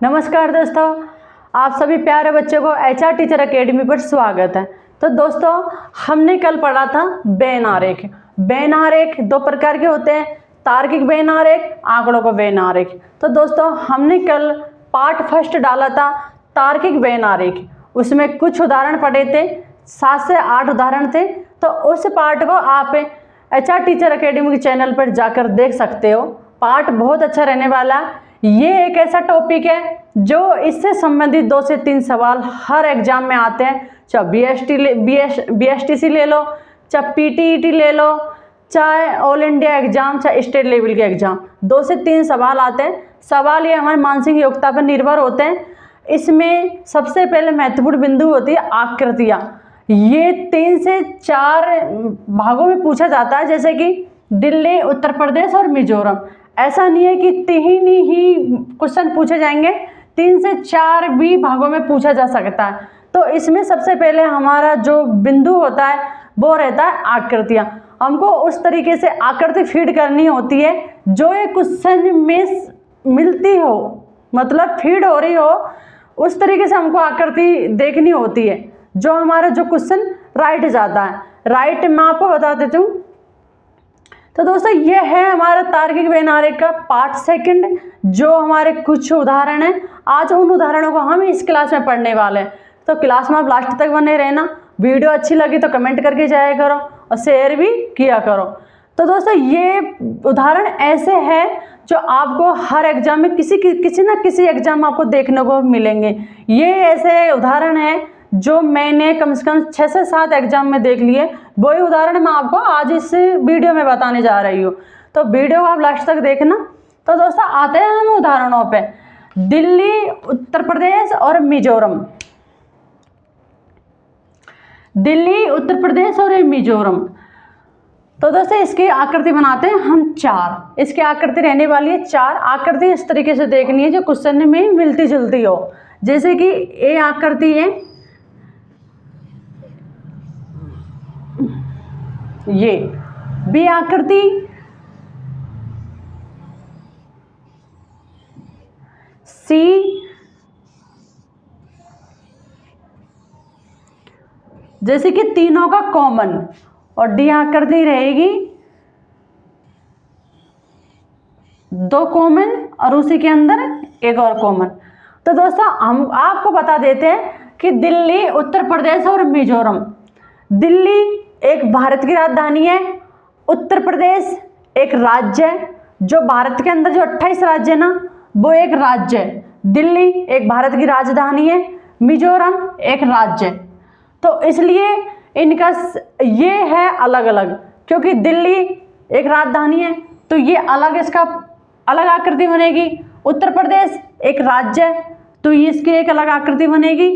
नमस्कार दोस्तों, आप सभी प्यारे बच्चों को HR टीचर एकेडमी पर स्वागत है। तो दोस्तों, हमने कल पढ़ा था वेन आरेख। वेन आरेख दो प्रकार के होते हैं, तार्किक वेन आरेख, आंकड़ों को वेन आरेख। तो दोस्तों, हमने कल पार्ट फर्स्ट डाला था तार्किक वेन आरेख। उसमें कुछ उदाहरण पढ़े थे, 7 से 8 उदाहरण थे। तो उस पार्ट को आप HR टीचर एकेडमी के चैनल पर जाकर देख सकते हो। पार्ट बहुत अच्छा रहने वाला है। ये एक ऐसा टॉपिक है जो इससे संबंधित 2 से 3 सवाल हर एग्जाम में आते हैं। चाहे BSTC ले लो, चाहे PTET ले लो, चाहे ऑल इंडिया एग्जाम, चाहे स्टेट लेवल के एग्जाम, 2 से 3 सवाल आते हैं। सवाल ये हमारी मानसिक योग्यता पर निर्भर होते हैं। इसमें सबसे पहले महत्वपूर्ण बिंदु होती है आकृतियाँ। ये 3 से 4 भागों में पूछा जाता है, जैसे कि दिल्ली, उत्तर प्रदेश और मिजोरम। ऐसा नहीं है कि 3 ही क्वेश्चन पूछे जाएंगे, 3 से 4 भी भागों में पूछा जा सकता है। तो इसमें सबसे पहले हमारा जो बिंदु होता है वो रहता है आकृतियाँ। हमको उस तरीके से आकृति फीड करनी होती है जो एक क्वेश्चन में मिलती हो, मतलब फीड हो रही हो, उस तरीके से हमको आकृति देखनी होती है जो हमारा जो क्वेश्चन राइट जाता है। राइट मैं आपको बता देती हूँ। तो दोस्तों, ये है हमारा तार्किक वेन आरेख का पार्ट सेकंड, जो हमारे कुछ उदाहरण हैं। आज उन उदाहरणों को हम इस क्लास में पढ़ने वाले हैं। तो क्लास में आप लास्ट तक बने रहना। वीडियो अच्छी लगी तो कमेंट करके जाया करो और शेयर भी किया करो। तो दोस्तों, ये उदाहरण ऐसे हैं जो आपको हर एग्जाम में किसी ना किसी एग्जाम में आपको देखने को मिलेंगे। ये ऐसे उदाहरण हैं जो मैंने कम से कम 6 से 7 एग्जाम में देख लिए। वही उदाहरण मैं आपको आज इस वीडियो में बताने जा रही हूँ। तो वीडियो आप लास्ट तक देखना। तो दोस्तों, आते हैं हम उदाहरणों पे। दिल्ली, उत्तर प्रदेश और मिजोरम। दिल्ली, उत्तर प्रदेश और मिजोरम। तो दोस्तों, इसकी आकृति बनाते हैं हम 4। इसकी आकृति रहने वाली है 4। आकृति इस तरीके से देखनी है जो क्वेश्चन में मिलती जुलती हो। जैसे कि ए आकृति है, ये बी आकृति, सी, जैसे कि तीनों का कॉमन, और डी आकृति रहेगी 2 कॉमन और उसी के अंदर एक और कॉमन। तो दोस्तों, हम आपको बता देते हैं कि दिल्ली, उत्तर प्रदेश और मिजोरम। दिल्ली एक भारत की राजधानी है, उत्तर प्रदेश एक राज्य है। जो भारत के अंदर जो 28 राज्य है ना, वो एक राज्य है। दिल्ली एक भारत की राजधानी है, मिजोरम एक राज्य है। तो इसलिए इनका ये है अलग अलग, क्योंकि दिल्ली एक राजधानी है तो ये अलग, इसका अलग आकृति बनेगी। उत्तर प्रदेश एक राज्य है तो इसकी एक अलग आकृति बनेगी।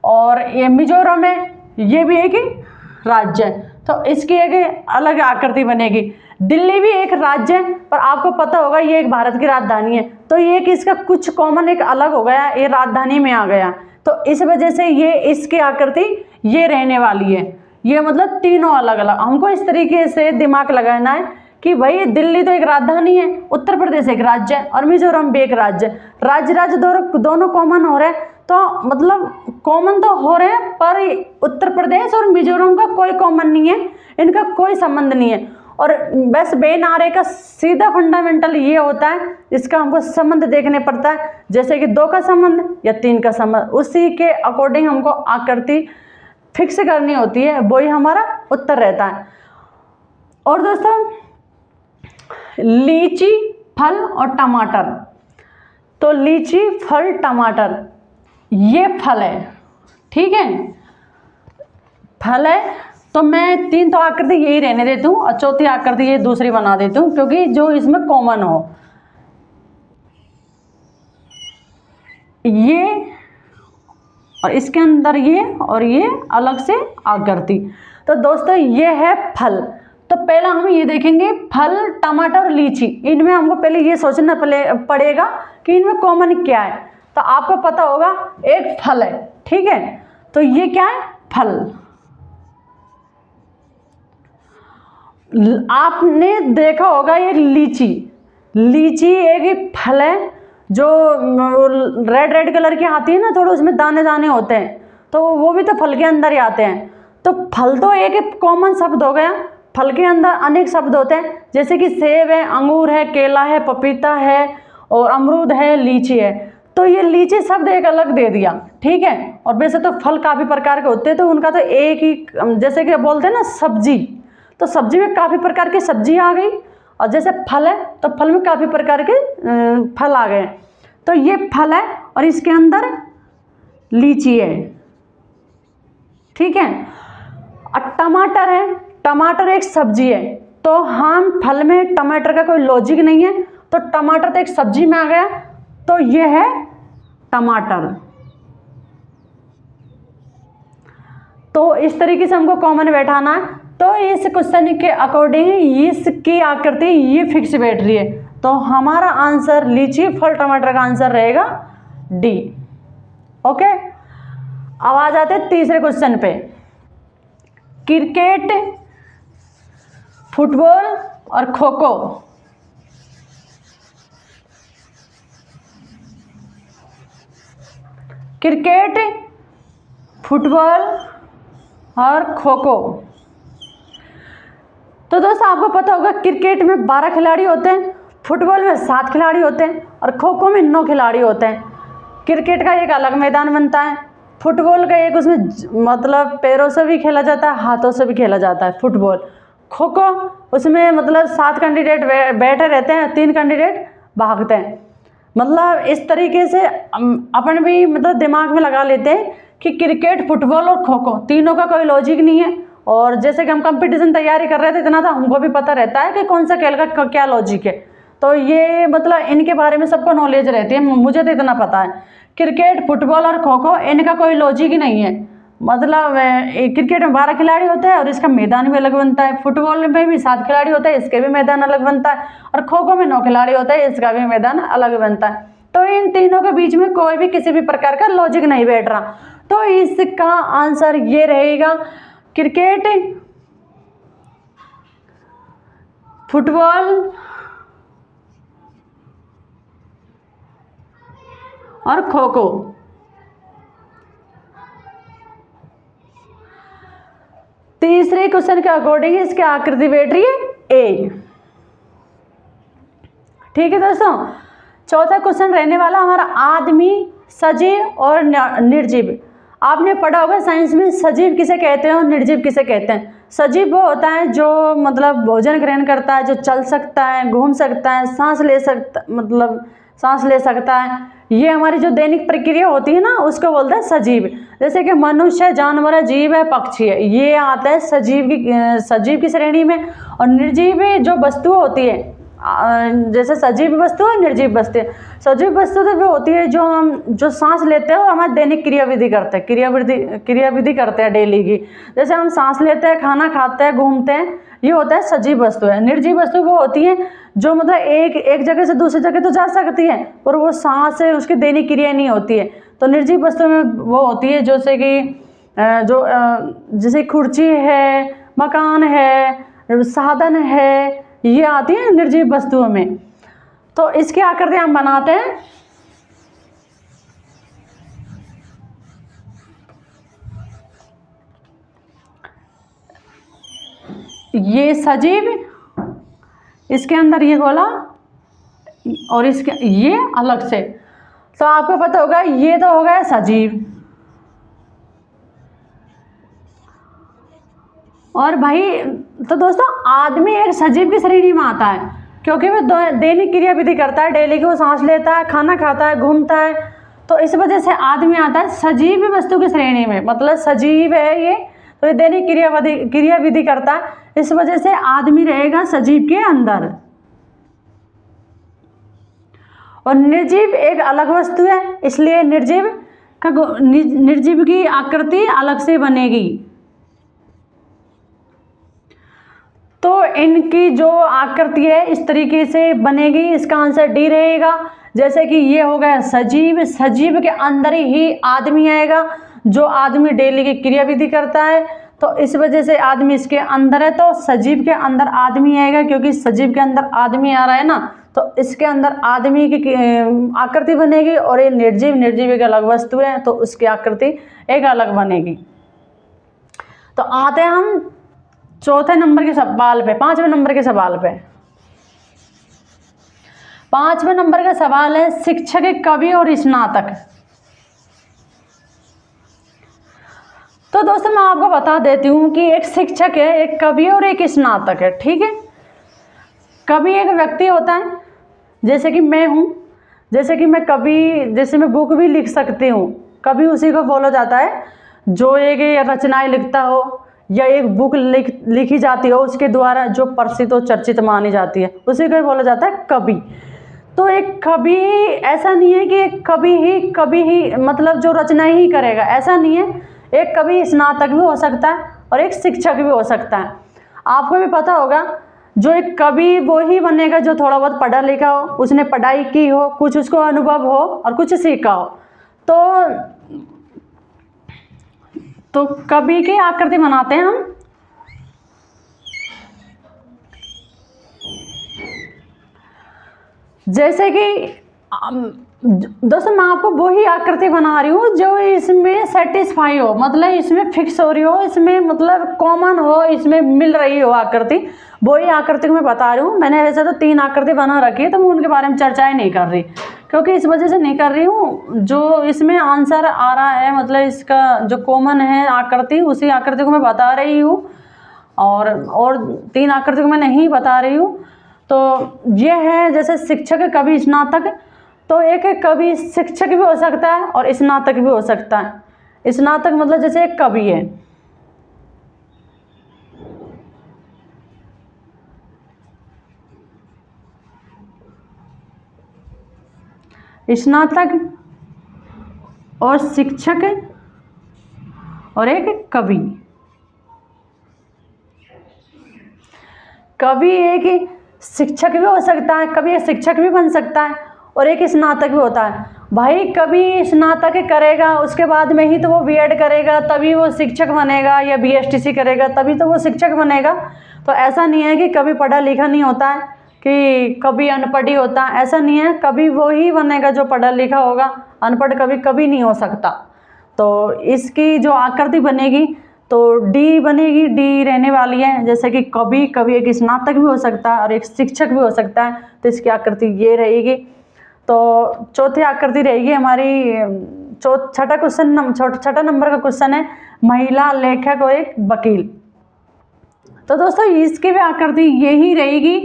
और ये मिजोरम है, ये भी एक राज्य है तो इसकी एक अलग आकृति बनेगी। दिल्ली भी एक राज्य है, पर आपको पता होगा ये एक भारत की राजधानी है, तो ये एक इसका कुछ कॉमन एक अलग हो गया, ये राजधानी में आ गया। तो इस वजह से ये इसकी आकृति ये रहने वाली है। ये मतलब तीनों अलग अलग। हमको इस तरीके से दिमाग लगाना है कि भाई दिल्ली तो एक राजधानी है, उत्तर प्रदेश एक राज्य है और मिजोरम भी एक राज्य है। राज्य दोनों कॉमन हो रहे हैं, तो मतलब कॉमन तो हो रहे हैं, पर उत्तर प्रदेश और मिजोरम का कोई कॉमन नहीं है, इनका कोई संबंध नहीं है। और बस वेन आरेख का सीधा फंडामेंटल ये होता है, इसका हमको संबंध देखने पड़ता है, जैसे कि 2 का संबंध या 3 का संबंध, उसी के अकॉर्डिंग हमको आकृति फिक्स करनी होती है, वही हमारा उत्तर रहता है। और दोस्तों, लीची, फल और टमाटर। तो लीची, फल, टमाटर, ये फल है, ठीक है, फल है। तो मैं 3 तो आकृति यही रहने देती हूँ और चौथी आकृति ये दूसरी बना देती हूँ, क्योंकि जो इसमें कॉमन हो। ये और इसके अंदर ये और ये अलग से आकृति। तो दोस्तों, ये है फल। तो पहला हम ये देखेंगे फल, टमाटर और लीची। इनमें हमको पहले ये सोचना पड़ेगा कि इनमें कॉमन क्या है। तो आपको पता होगा एक फल है, ठीक है, तो ये क्या है, फल। आपने देखा होगा ये लीची, लीची एक फल है जो रेड रेड कलर की आती है ना, थोड़े उसमें दाने दाने होते हैं, तो वो भी तो फल के अंदर ही आते हैं। तो फल तो एक कॉमन शब्द हो गया, फल के अंदर अनेक शब्द होते हैं, जैसे कि सेब है, अंगूर है, केला है, पपीता है और अमरूद है, लीची है। तो ये लीची शब्द एक अलग दे दिया, ठीक है। और वैसे तो फल काफ़ी प्रकार के होते हैं, तो उनका तो एक ही, जैसे कि बोलते हैं ना सब्जी, तो सब्जी में काफ़ी प्रकार की सब्जी आ गई, और जैसे फल है तो फल में काफ़ी प्रकार के फल आ गए। तो ये फल है और इसके अंदर लीची है, ठीक है। और टमाटर है, टमाटर एक सब्जी है, तो हम फल में टमाटर का कोई लॉजिक नहीं है, तो टमाटर तो एक सब्जी में आ गया, तो ये है टमाटर। तो इस तरीके से हमको कॉमन बैठाना है। तो इस क्वेश्चन के अकॉर्डिंग इसकी आकृति ये फिक्स बैठ रही है, तो हमारा आंसर लीची फल टमाटर का आंसर रहेगा डी। ओके, अब आ जाते हैं तीसरे क्वेश्चन पे। क्रिकेट, फुटबॉल और खो खो, क्रिकेट, फुटबॉल और खो खो। तो दोस्तों आपको पता होगा क्रिकेट में 12 खिलाड़ी होते हैं, फुटबॉल में 7 खिलाड़ी होते हैं और खो खो में 9 खिलाड़ी होते हैं। क्रिकेट का एक अलग मैदान बनता है, फुटबॉल का एक उसमें मतलब पैरों से भी खेला जाता है, हाथों से भी खेला जाता है फुटबॉल। खो खो उसमें मतलब 7 कैंडिडेट बैठे रहते हैं, 3 कैंडिडेट भागते हैं। मतलब इस तरीके से अपन भी मतलब दिमाग में लगा लेते हैं कि क्रिकेट, फुटबॉल और खो खो तीनों का कोई लॉजिक नहीं है। और जैसे कि हम कंपटीशन तैयारी कर रहे थे, इतना तो हमको भी पता रहता है कि कौन सा खेल का क्या लॉजिक है। तो ये मतलब इनके बारे में सबको नॉलेज रहती है, मुझे तो इतना पता है। क्रिकेट, फुटबॉल और खो खो इनका कोई लॉजिक ही नहीं है। मतलब क्रिकेट में 12 खिलाड़ी होते हैं और इसका मैदान भी अलग बनता है, फुटबॉल में भी 7 खिलाड़ी होते हैं, इसके भी मैदान अलग बनता है, और खो खो में 9 खिलाड़ी होते हैं, इसका भी मैदान अलग बनता है। तो इन तीनों के बीच में कोई भी किसी भी प्रकार का लॉजिक नहीं बैठ रहा, तो इसका आंसर ये रहेगा क्रिकेट, फुटबॉल और खो खो। तीसरे क्वेश्चन के अकॉर्डिंग इसकी आकृति बैठ रही है ए, ठीक है दोस्तों। चौथा क्वेश्चन रहने वाला हमारा आदमी, सजीव और निर्जीव। आपने पढ़ा होगा साइंस में सजीव किसे कहते हैं और निर्जीव किसे कहते हैं। सजीव वो होता है जो मतलब भोजन ग्रहण करता है, जो चल सकता है, घूम सकता है, सांस ले सकता है। ये हमारी जो दैनिक प्रक्रिया होती है ना, उसको बोलते हैं सजीव। जैसे कि मनुष्य, जानवर है, जीव है, पक्षी है, ये आता है सजीव की श्रेणी में। और निर्जीव जो वस्तु होती है, जैसे सजीव वस्तु और निर्जीव वस्तु। सजीव वस्तु तो वो होती है जो सांस लेते हैं और हमारे दैनिक क्रियाविधि करते हैं डेली की। जैसे हम सांस लेते हैं, खाना खाते हैं, घूमते हैं, ये होता है सजीव वस्तु है। निर्जीव वस्तु वो होती है जो मतलब एक जगह से दूसरी जगह तो जा सकती है, पर वो सांस है, उसकी दैनिक क्रिया नहीं होती है। तो निर्जीव वस्तु में वो होती है जैसे कि जैसे कुर्सी है, मकान है, साधन है, ये आती है निर्जीव वस्तुओं में। तो इसकी आकृति हम बनाते हैं। ये सजीव, इसके अंदर ये गोला और इसके ये अलग से। तो आपको पता होगा ये तो हो गया सजीव। और भाई तो दोस्तों आदमी एक सजीव की श्रेणी में आता है, क्योंकि वो दैनिक क्रियाविधि करता है, डेली की वो सांस लेता है, खाना खाता है, घूमता है। तो इस वजह से आदमी आता है सजीव वस्तु की श्रेणी में, मतलब सजीव है ये, तो ये दैनिक क्रियाविधि करता है, इस वजह से आदमी रहेगा सजीव के अंदर। और निर्जीव एक अलग वस्तु है, इसलिए निर्जीव की आकृति अलग से बनेगी। तो इनकी जो आकृति है इस तरीके से बनेगी, इसका आंसर डी रहेगा। जैसे कि ये हो गया सजीव, सजीव के अंदर ही आदमी आएगा, जो आदमी डेली की क्रियाविधि करता है, तो इस वजह से आदमी इसके अंदर है, तो सजीव के अंदर आदमी आएगा, क्योंकि सजीव के अंदर आदमी आ रहा है ना, तो इसके अंदर आदमी की आकृति बनेगी और ये निर्जीव, निर्जीव एक अलग वस्तु है तो उसकी आकृति एक अलग बनेगी। तो आते हैं हम चौथे नंबर के सवाल पे, 5वें नंबर के सवाल पे। 5वें नंबर का सवाल है शिक्षक, एक कवि और स्नातक। तो दोस्तों मैं आपको बता देती हूँ कि एक शिक्षक है, एक कवि और एक स्नातक है, ठीक है। कवि एक व्यक्ति होता है, जैसे कि मैं हूँ, जैसे कि मैं कवि, जैसे मैं बुक भी लिख सकती हूँ, कवि उसी को बोला जाता है जो एक रचनाएं लिखता हो या एक बुक लिखी जाती हो उसके द्वारा जो प्रसिद्ध और चर्चित मानी जाती है, उसी को बोला जाता है कवि। तो एक कवि ऐसा नहीं है कि एक कवि ही मतलब जो रचनाएं ही करेगा, ऐसा नहीं है। एक कवि स्नातक भी हो सकता है और एक शिक्षक भी हो सकता है। आपको भी पता होगा जो एक कवि वो ही बनेगा जो थोड़ा बहुत पढ़ा लिखा हो, उसने पढ़ाई की हो, कुछ उसको अनुभव हो और कुछ सीखा हो। तो कवि की आकृति बनाते हैं हम। जैसे कि दोस्तों मैं आपको वो ही आकृति बना रही हूँ जो इसमें सेटिस्फाई हो, मतलब इसमें फिक्स हो रही हो, इसमें मतलब कॉमन हो, इसमें मिल रही हो आकृति, वो ही आकृति को मैं बता रही हूँ। मैंने वैसे तो 3 आकृति बना रखी है तो मैं उनके बारे में चर्चाएं नहीं कर रही, क्योंकि इस वजह से नहीं कर रही हूँ जो इसमें आंसर आ रहा है, मतलब इसका जो कॉमन है आकृति, उसी आकृति को मैं बता रही हूँ और 3 आकृति को मैं नहीं बता रही हूँ। तो ये है जैसे शिक्षक, कवि, स्नातक। तो एक कवि शिक्षक भी हो सकता है और स्नातक भी हो सकता है। स्नातक मतलब जैसे एक कवि है, स्नातक और शिक्षक और एक कवि। कवि एक शिक्षक भी हो सकता है, कवि एक शिक्षक भी बन सकता है और एक स्नातक भी होता है। भाई कवि स्नातक करेगा उसके बाद में ही तो वो बीएड करेगा तभी वो शिक्षक बनेगा, या बीएसटीसी करेगा तभी तो वो शिक्षक बनेगा। तो ऐसा नहीं है कि कभी पढ़ा लिखा नहीं होता है, कि कभी अनपढ़ ही होता है, ऐसा नहीं है। कभी वो ही बनेगा जो पढ़ा लिखा होगा, अनपढ़ कभी नहीं हो सकता। तो इसकी जो आकृति बनेगी तो डी बनेगी, डी रहने वाली है। जैसे कि कवि एक स्नातक भी हो सकता है और एक शिक्षक भी हो सकता है, तो इसकी आकृति ये रहेगी। तो चौथी आकृति रहेगी हमारी, छठा नंबर का क्वेश्चन है महिला लेखक और एक वकील। तो दोस्तों इसकी भी आकृति यही रहेगी,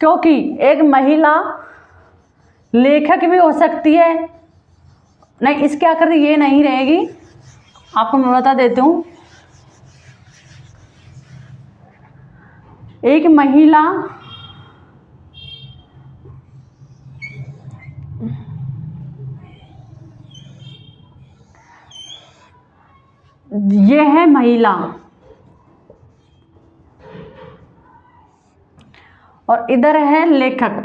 क्योंकि एक महिला लेखक भी हो सकती है। नहीं, इसकी आकृति ये नहीं रहेगी, आपको मैं बता देती हूँ। एक महिला ये है महिला और इधर है लेखक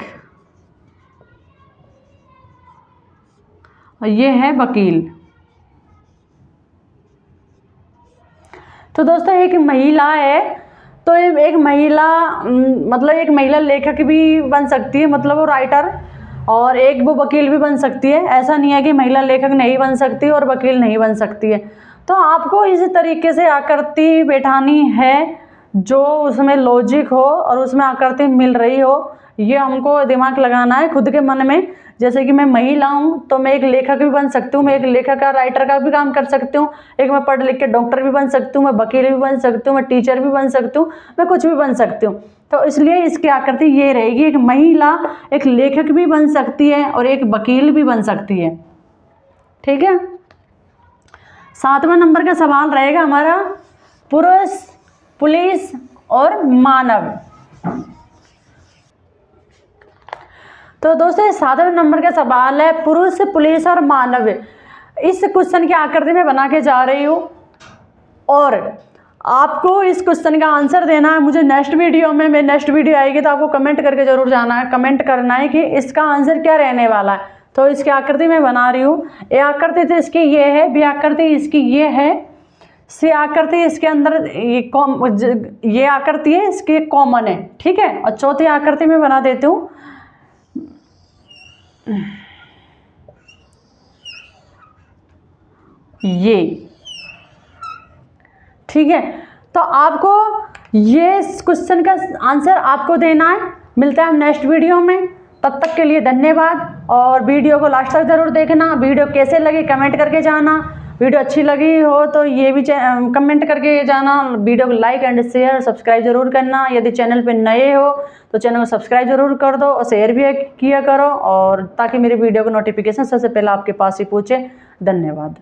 और ये है वकील। तो दोस्तों एक महिला है तो एक महिला मतलब एक महिला लेखक भी बन सकती है, मतलब वो राइटर, और एक वो वकील भी बन सकती है। ऐसा नहीं है कि महिला लेखक नहीं बन सकती और वकील नहीं बन सकती है। तो आपको इसी तरीके से आकृति बैठानी है जो उसमें लॉजिक हो और उसमें आकृति मिल रही हो। ये हमको दिमाग लगाना है खुद के मन में। जैसे कि मैं महिला हूँ तो मैं एक लेखक भी बन सकती हूँ, मैं एक लेखक का राइटर का भी काम कर सकती हूँ, एक मैं पढ़ लिख के डॉक्टर भी बन सकती हूँ, मैं वकील भी बन सकती हूँ, मैं टीचर भी बन सकती हूँ, मैं कुछ भी बन सकती हूँ। तो इसलिए इसकी आकृति ये रहेगी, एक महिला एक लेखक भी बन सकती है और एक वकील भी बन सकती है। ठीक है। 7वां नंबर का सवाल रहेगा हमारा पुरुष, पुलिस और मानव। तो दोस्तों 7वें नंबर का सवाल है पुरुष, पुलिस और मानव। इस क्वेश्चन की आकृति में बना के जा रही हूँ और आपको इस क्वेश्चन का आंसर देना है मुझे नेक्स्ट वीडियो में। नेक्स्ट वीडियो आएगी तो आपको कमेंट करके जरूर जाना है, कमेंट करना है कि इसका आंसर क्या रहने वाला है। तो इसकी आकृति मैं बना रही हूँ। ए आकृति तो इसकी ये है, बी आकृति इसकी ये है, सी आकृति इसके अंदर ये आकृति है इसकी कॉमन है। ठीक है। और चौथी आकृति में बना देती हूँ, ये, ठीक है। तो आपको ये क्वेश्चन का आंसर आपको देना है। मिलता है हम नेक्स्ट वीडियो में, तब तक के लिए धन्यवाद। और वीडियो को लास्ट तक जरूर देखना। वीडियो कैसे लगी कमेंट करके जाना। वीडियो अच्छी लगी हो तो ये भी कमेंट करके जाना। वीडियो को लाइक एंड शेयर सब्सक्राइब जरूर करना। यदि चैनल पे नए हो तो चैनल को सब्सक्राइब जरूर कर दो और शेयर भी किया करो, और ताकि मेरे वीडियो को नोटिफिकेशन सबसे पहले आपके पास ही पहुँचे। धन्यवाद।